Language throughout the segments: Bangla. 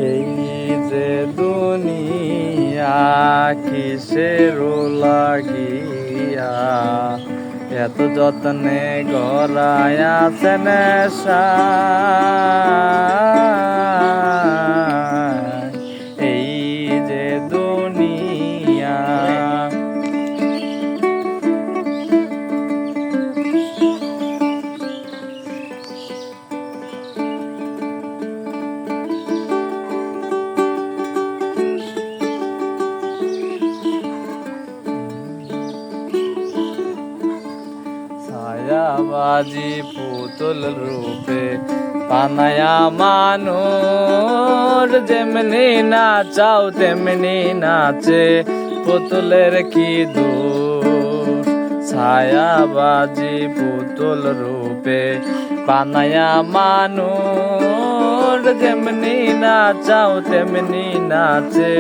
এই যে দুনিয়া কিসের লাগিয়া এত যত্নে গড়ায় আছেন এই যে দুনিয়া। ছায়াবাজি পুতুল রূপে বানায়া মানুষ যেমনি নাচাও তেমনি নাচে পুতুলের কি দোষ। ছায়াবাজি পুতুল রূপে বানায়া মানুষ যেমনি নাচাও তেমনি নাচে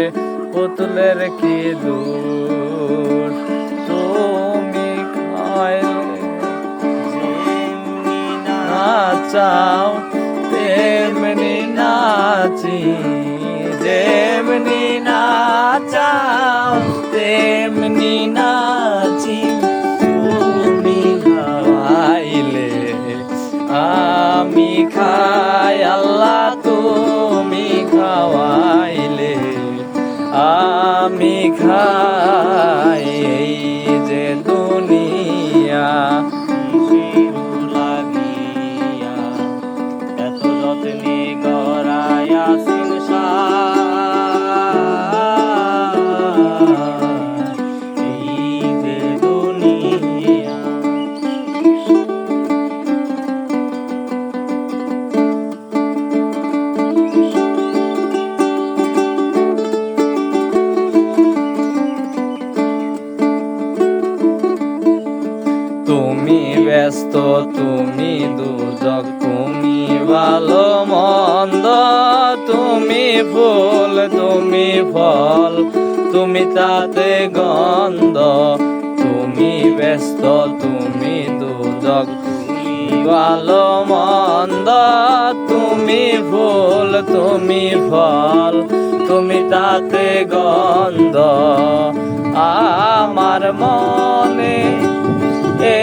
পুতুলের কি দোষ। তুমি নাচাও তেমনি নাচি যেমনি নাচাও তেমনি নাচি তুমি খাওয়াইলে আমি খাই আল্লাহ তুমি খাওয়াইলে আমি খাই এই যে দুনিয়া তুমি ব্যস্ত তুমি দুজক তুমি ভালো মন্দ তুমি ফুল তুমি ফল তুমি তাতে গন্ধ। তুমি ব্যস্ত তুমি দুজক তুমি ভালো মন্দ তুমি ফুল তুমি ফল তুমি তাতে গন্ধ। আমার মনে এ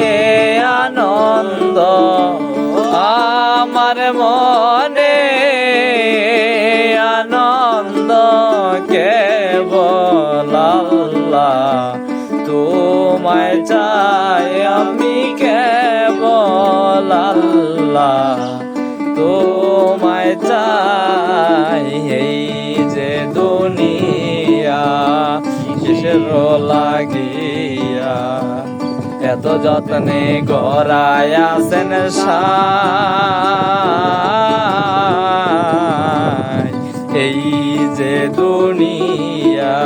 আনন্দ আমার মনে আনন্দ কেবল আল্লাহ তোমায় চাই আমি কেবল আল্লাহ তোমায় চাই এই যে দুনিয়া কিসের লাগিয়া এত যত্নে গড়ায় আছেন এই যে দুনিয়া।